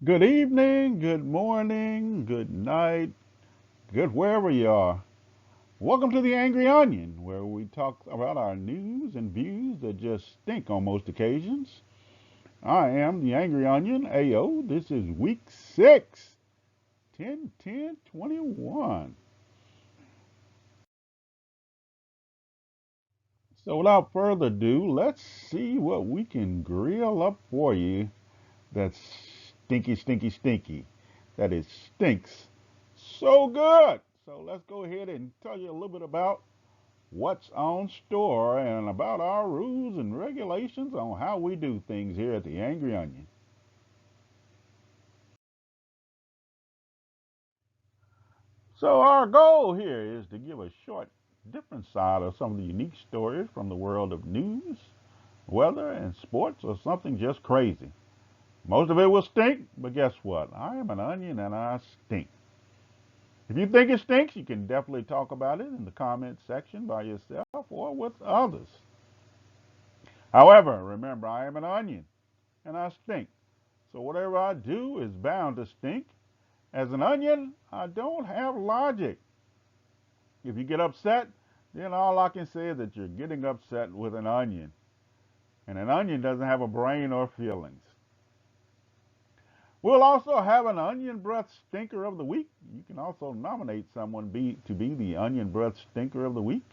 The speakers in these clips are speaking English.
Good evening, good morning, good night, good wherever you are. Welcome to the Angry Onion, where we talk about our news and views that just stink on most occasions. I am the Angry Onion, AO. This is week 6, 10-10-21. So without further ado, let's see what we can grill up for you that's stinky, stinky, stinky. That it stinks so good. So let's go ahead and tell you a little bit about what's on store and about our rules and regulations on how we do things here at the Angry Onion. So our goal here is to give a short, different side of some of the unique stories from the world of news, weather, and sports, or something just crazy. Most of it will stink, but guess what? I am an onion and I stink. If you think it stinks, you can definitely talk about it in the comment section by yourself or with others. However, remember, I am an onion and I stink. So whatever I do is bound to stink. As an onion, I don't have logic. If you get upset, then all I can say is that you're getting upset with an onion. And an onion doesn't have a brain or feelings. We'll also have an onion breath stinker of the week. You can also nominate someone to be the onion breath stinker of the week.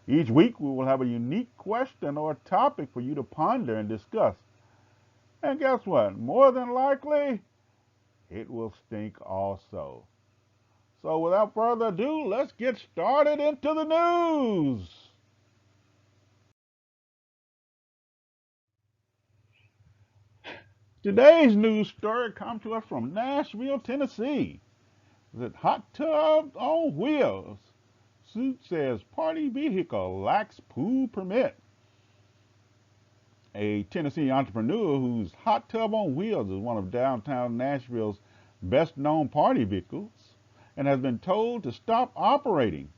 Each week we will have a unique question or topic for you to ponder and discuss. And guess what? More than likely, it will stink also. So without further ado, let's get started into the news. Today's news story comes to us from Nashville, Tennessee. That hot tub on wheels. Suit says party vehicle lacks pool permit. A Tennessee entrepreneur whose hot tub on wheels is one of downtown Nashville's best known party vehicles and has been told to stop operating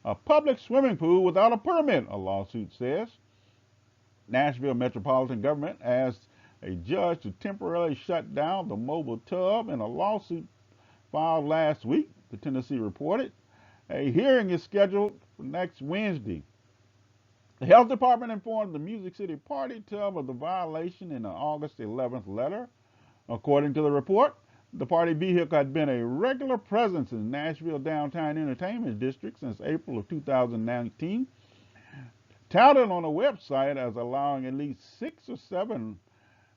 a public swimming pool without a permit, a lawsuit says. Nashville Metropolitan Government asked a judge to temporarily shut down the mobile tub in a lawsuit filed last week, the Tennessee reported. A hearing is scheduled for next Wednesday. The health department informed the Music City Party Tub of the violation in an August 11th letter. According to the report, the party vehicle had been a regular presence in Nashville Downtown Entertainment District since April of 2019, touted on a website as allowing at least 6 or 7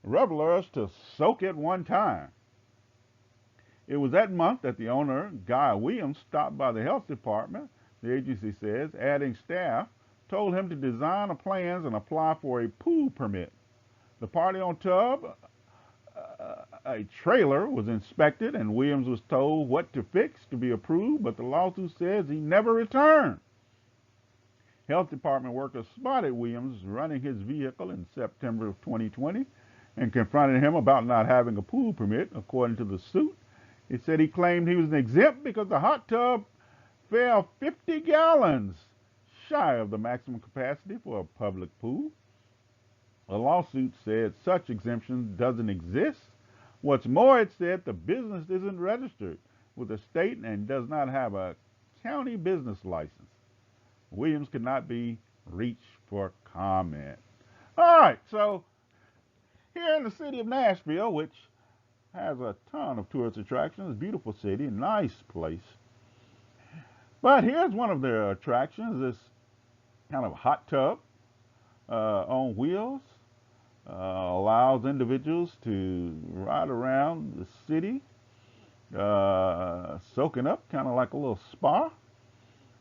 revelers to soak at one time. It was that month that the owner, Guy Williams, stopped by the health department, the agency says, adding staff told him to design plans and apply for a pool permit. The party on tub, a trailer, was inspected and Williams was told what to fix to be approved, but the lawsuit says he never returned. Health department workers spotted Williams running his vehicle in September of 2020 and confronted him about not having a pool permit, according to the suit. It said he claimed he was exempt because the hot tub fell 50 gallons shy of the maximum capacity for a public pool. The lawsuit said such exemption doesn't exist. What's more, it said the business isn't registered with the state and does not have a county business license. Williams could not be reached for comment. All right, so here in the city of Nashville, which has a ton of tourist attractions, beautiful city, nice place. But here's one of their attractions, this kind of hot tub on wheels. Allows individuals to ride around the city, soaking up, kind of like a little spa,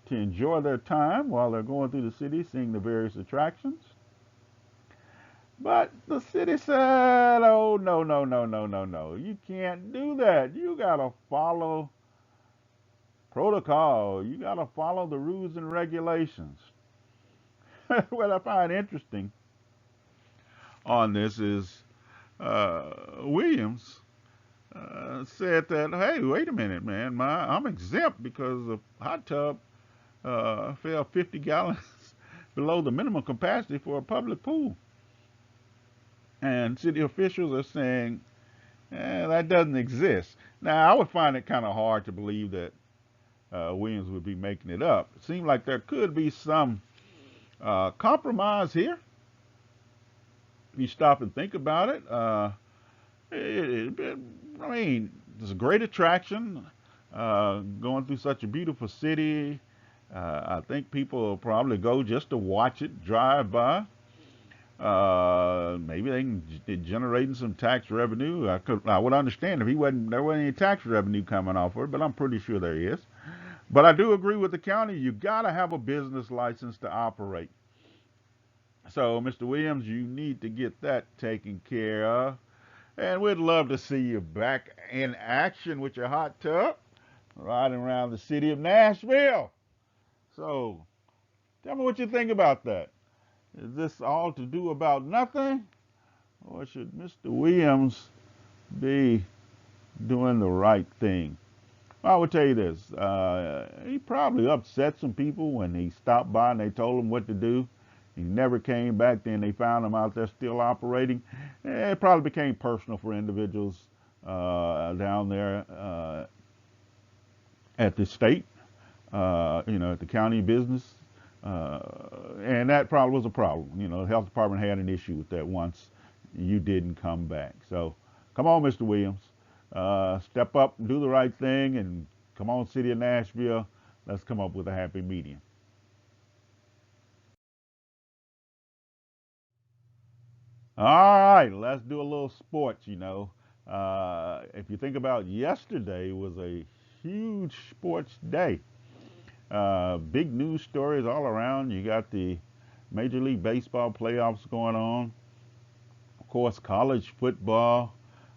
to enjoy their time while they're going through the city, seeing the various attractions. But the city said, oh, no, no, no, no, no, no. You can't do that. You got to follow protocol. You got to follow the rules and regulations. What I find interesting on this is Williams said that, hey, wait a minute, man, I'm exempt because the hot tub fell 50 gallons below the minimum capacity for a public pool. And city officials are saying That doesn't exist. Now, I would find it kind of hard to believe that Williams would be making it up. It seemed like there could be some compromise here. If you stop and think about it, I mean, it's a great attraction. Going through such a beautiful city, I think people will probably go just to watch it, drive by. Maybe they can generating some tax revenue. I would understand if there wasn't any tax revenue coming off of it, but I'm pretty sure there is. But I do agree with the county. You got to have a business license to operate. So, Mr. Williams, you need to get that taken care of. And we'd love to see you back in action with your hot tub, riding around the city of Nashville. So, tell me what you think about that. Is this all to do about nothing? Or should Mr. Williams be doing the right thing? I will tell you this. He probably upset some people when he stopped by and they told him what to do. He never came back. Then they found him out there still operating. It probably became personal for individuals down there at the state, at the county business. And that probably was a problem. The health department had an issue with that once you didn't come back. So come on, Mr. Williams. Step up, do the right thing, and come on, City of Nashville. Let's come up with a happy medium. All right, let's do a little sports. If you think about yesterday was a huge sports day. Big news stories all around. You got the Major League Baseball playoffs going on. Of course, college football.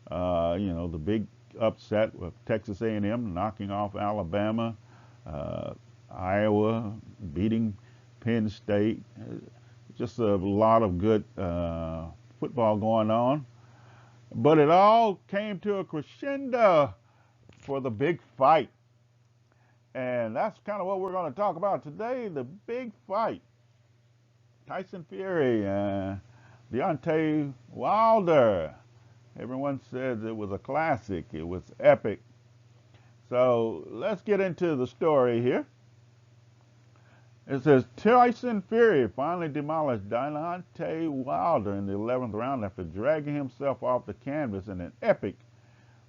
The big upset with Texas A&M knocking off Alabama. Iowa beating Penn State. Just a lot of good football going on. But it all came to a crescendo for the big fight. And that's kind of what we're going to talk about today, the big fight. Tyson Fury and Deontay Wilder. Everyone says it was a classic. It was epic. So let's get into the story here. It says Tyson Fury finally demolished Deontay Wilder in the 11th round after dragging himself off the canvas in an epic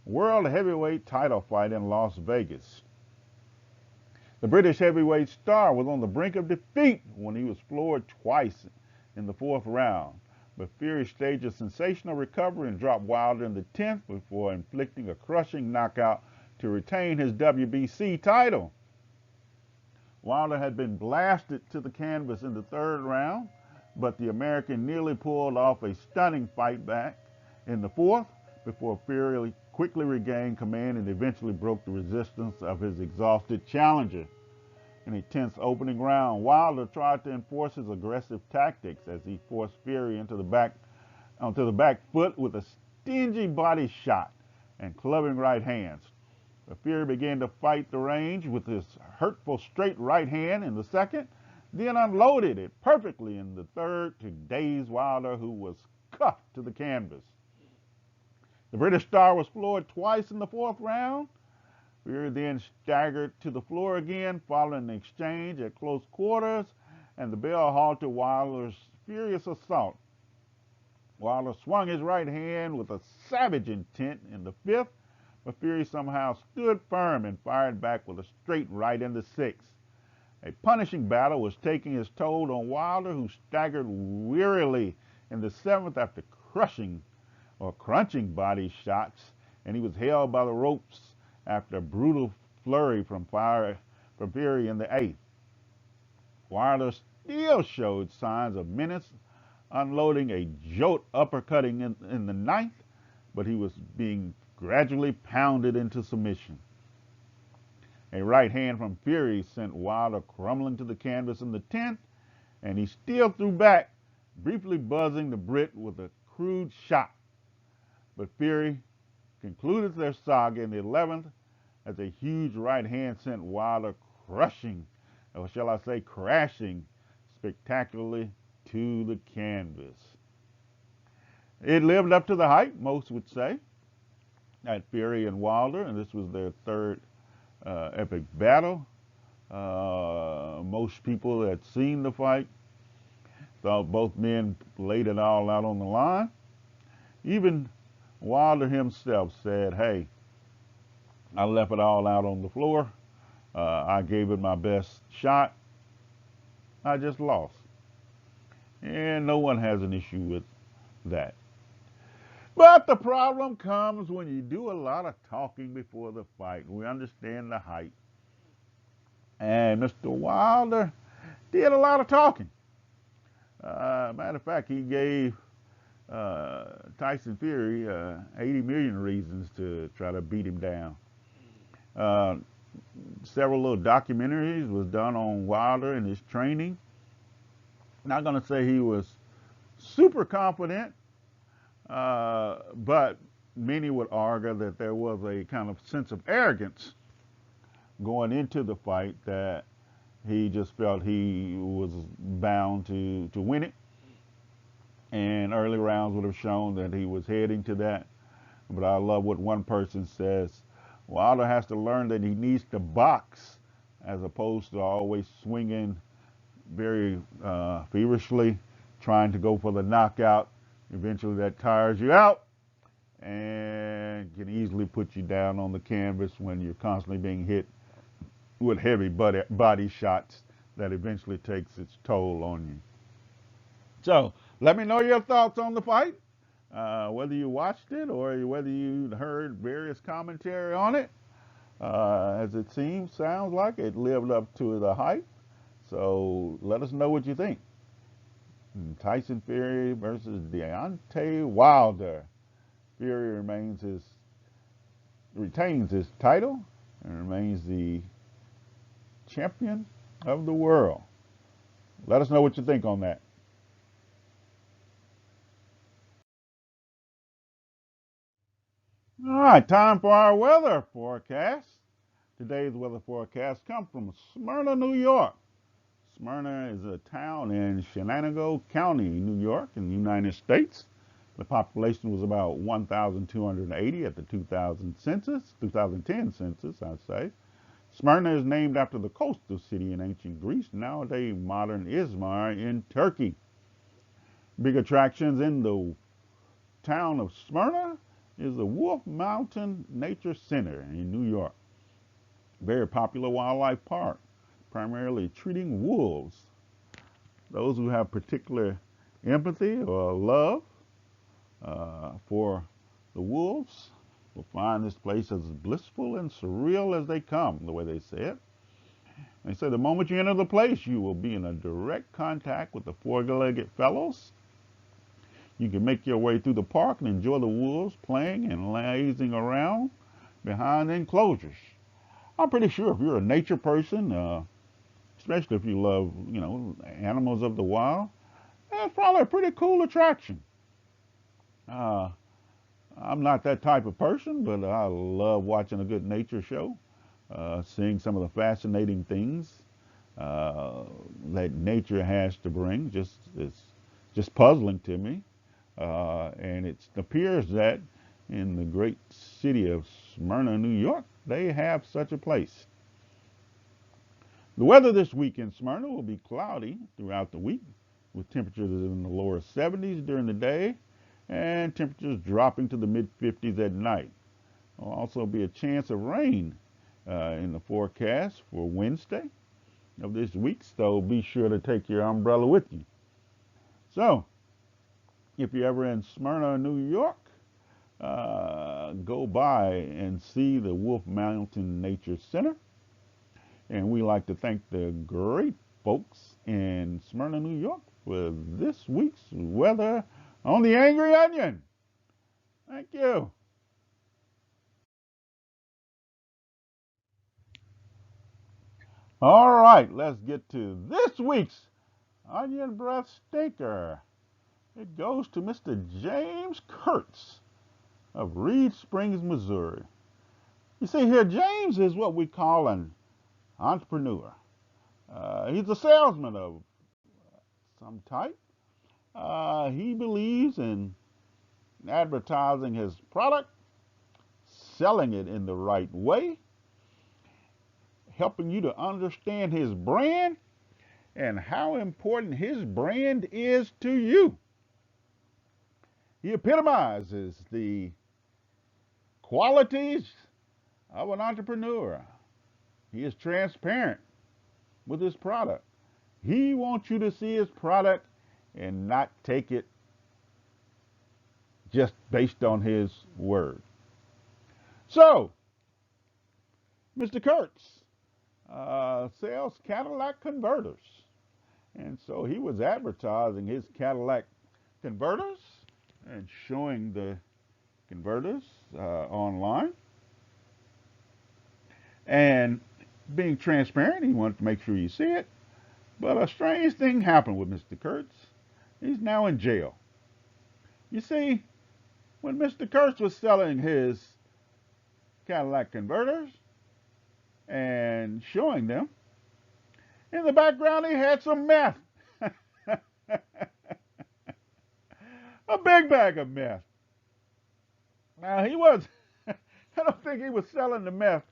world heavyweight title fight in Las Vegas. The British heavyweight star was on the brink of defeat when he was floored twice in the 4th round, but Fury staged a sensational recovery and dropped Wilder in the 10th before inflicting a crushing knockout to retain his WBC title. Wilder had been blasted to the canvas in the 3rd round, but the American nearly pulled off a stunning fight back in the 4th before Fury quickly regained command and eventually broke the resistance of his exhausted challenger. In a tense opening round, Wilder tried to enforce his aggressive tactics as he forced Fury onto the back foot with a stingy body shot and clubbing right hands. But Fury began to fight the range with his hurtful straight right hand in the 2nd, then unloaded it perfectly in the 3rd to daze Wilder, who was cuffed to the canvas. The British star was floored twice in the 4th round. Fury then staggered to the floor again following an exchange at close quarters, and the bell halted Wilder's furious assault. Wilder swung his right hand with a savage intent in the 5th, but Fury somehow stood firm and fired back with a straight right in the 6th. A punishing battle was taking its toll on Wilder, who staggered wearily in the 7th after crunching body shots, and he was held by the ropes after a brutal flurry from Fury in the 8th. Wilder still showed signs of menace, unloading a jolt uppercutting in the 9th, but he was being gradually pounded into submission. A right hand from Fury sent Wilder crumbling to the canvas in the 10th, and he still threw back, briefly buzzing the Brit with a crude shot. But Fury concluded their saga in the 11th as a huge right hand sent Wilder crashing spectacularly to the canvas. It lived up to the hype, most would say. at Fury and Wilder, and this was their third epic battle. Most people had seen the fight thought both men laid it all out on the line. Even Wilder himself said, hey, I left it all out on the floor. I gave it my best shot. I just lost. And no one has an issue with that. But the problem comes when you do a lot of talking before the fight. We understand the hype. And Mr. Wilder did a lot of talking. Matter of fact, he gave Tyson Fury 80 million reasons to try to beat him down. Several little documentaries was done on Wilder and his training. Not going to say he was super confident, but many would argue that there was a kind of sense of arrogance going into the fight, that he just felt he was bound to win it. And early rounds would have shown that he was heading to that. But I love what one person says. Wilder has to learn that he needs to box as opposed to always swinging very feverishly, trying to go for the knockout. Eventually that tires you out and can easily put you down on the canvas when you're constantly being hit with heavy body shots that eventually takes its toll on you. So let me know your thoughts on the fight, whether you watched it or whether you heard various commentary on it. As it sounds like it lived up to the hype. So let us know what you think. Tyson Fury versus Deontay Wilder. Fury retains his title and remains the champion of the world. Let us know what you think on that. All right, time for our weather forecast. Today's weather forecast comes from Smyrna, New York. Smyrna is a town in Shenango County, New York, in the United States. The population was about 1,280 at the 2010 census, I'd say. Smyrna is named after the coastal city in ancient Greece, nowadays modern Izmir in Turkey. Big attractions in the town of Smyrna is the Wolf Mountain Nature Center in New York. Very popular wildlife park, primarily treating wolves. Those who have particular empathy or love for the wolves will find this place as blissful and surreal as they come, the way they say it. They say the moment you enter the place, you will be in a direct contact with the four-legged fellows. You can make your way through the park and enjoy the wolves playing and lazing around behind the enclosures. I'm pretty sure if you're a nature person, especially if you love, animals of the wild, that's probably a pretty cool attraction. I'm not that type of person, but I love watching a good nature show, seeing some of the fascinating things that nature has to bring. It's just puzzling to me. And it appears that in the great city of Smyrna, New York, they have such a place. The weather this week in Smyrna will be cloudy throughout the week, with temperatures in the lower 70s during the day and temperatures dropping to the mid-50s at night. There will also be a chance of rain in the forecast for Wednesday of this week, so be sure to take your umbrella with you. So, if you're ever in Smyrna, New York, go by and see the Wolf Mountain Nature Center. And we like to thank the great folks in Smyrna, New York for this week's weather on the Angry Onion. Thank you. All right, let's get to this week's Onion Breath Stinker. It goes to Mr. James Kertz of Reed Springs, Missouri. You see here, James is what we call an entrepreneur. He's a salesman of some type. He believes in advertising his product, selling it in the right way, helping you to understand his brand and how important his brand is to you. He epitomizes the qualities of an entrepreneur. He is transparent with his product. He wants you to see his product and not take it just based on his word. So, Mr. Kertz sells Cadillac converters. And so he was advertising his Cadillac converters and showing the converters online. And being transparent, he wanted to make sure you see it. But a strange thing happened with Mr. Kertz. He's now in jail. You see, when Mr. Kertz was selling his Cadillac converters and showing them, in the background he had some meth. A big bag of meth. Now he was, I don't think he was selling the meth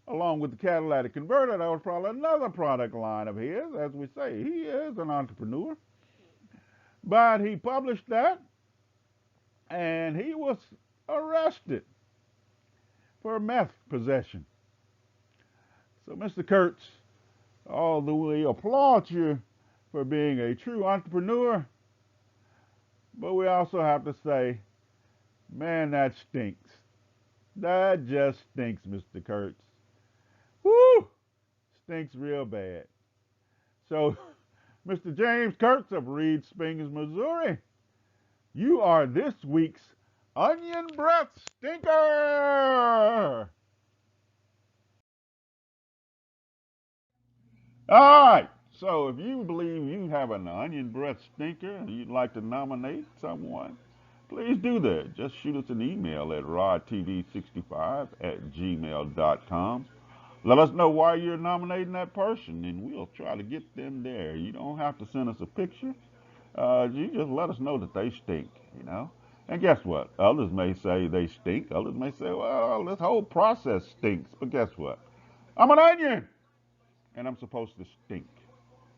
along with the catalytic converter. That was probably another product line of his. As we say, he is an entrepreneur. But he published that, and he was arrested for meth possession. So, Mr. Kertz, although we applaud you for being a true entrepreneur, but we also have to say, man, that stinks. That just stinks, Mr. Kertz. Woo! Stinks real bad. So, Mr. James Kertz of Reed Springs, Missouri, you are this week's Onion Breath Stinker! All right, so if you believe you have an onion breath stinker and you'd like to nominate someone, please do that. Just shoot us an email at rodtv65@gmail.com. Let us know why you're nominating that person, and we'll try to get them there. You don't have to send us a picture. You just let us know that they stink, you know. And guess what? Others may say they stink. Others may say, well, this whole process stinks. But guess what? I'm an onion, and I'm supposed to stink.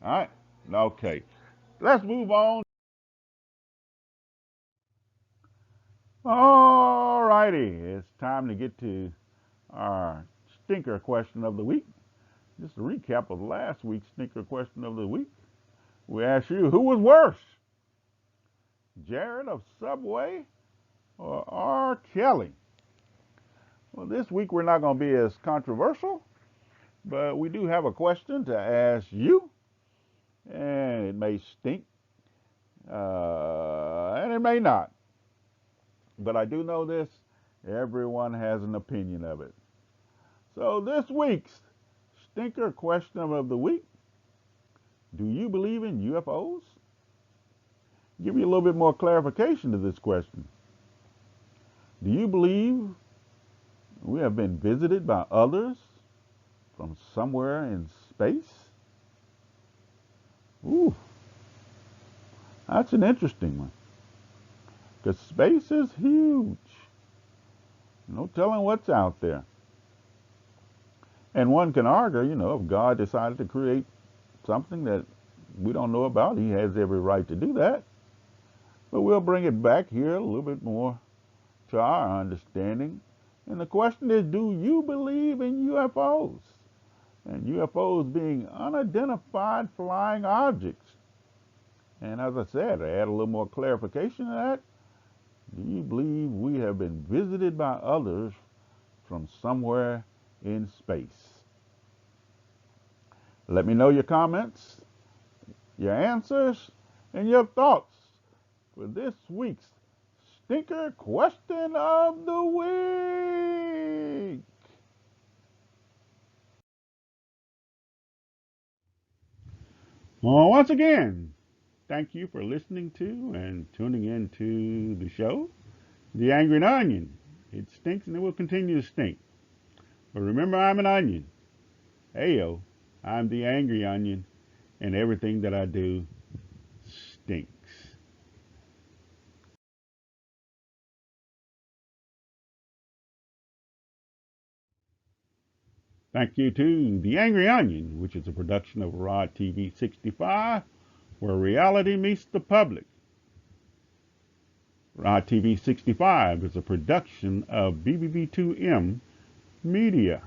All right? Okay. Let's move on. All righty. It's time to get to our stinker question of the week. Just a recap of last week's stinker question of the week. We asked you, who was worse? Jared of Subway or R. Kelly? Well, this week we're not going to be as controversial, but we do have a question to ask you, and it may stink, and it may not. But I do know this, everyone has an opinion of it. So this week's stinker question of the week, do you believe in UFOs? Give you a little bit more clarification to this question. Do you believe we have been visited by others from somewhere in space? Ooh, that's an interesting one. Because space is huge. No telling what's out there. And one can argue, you know, if God decided to create something that we don't know about, he has every right to do that. But we'll bring it back here a little bit more to our understanding. And the question is, do you believe in UFOs? And UFOs being unidentified flying objects. And as I said, to add a little more clarification to that, do you believe we have been visited by others from somewhere in space? Let me know your comments, your answers, and your thoughts for this week's stinker question of the week. Well, once again, thank you for listening to and tuning in to the show, The Angry Onion. It stinks and it will continue to stink. But remember, I'm an onion. Heyo, I'm the angry onion, and everything that I do stinks. Thank you to The Angry Onion, which is a production of Rod TV 65, where reality meets the public. Rod TV 65 is a production of BBB2M Media.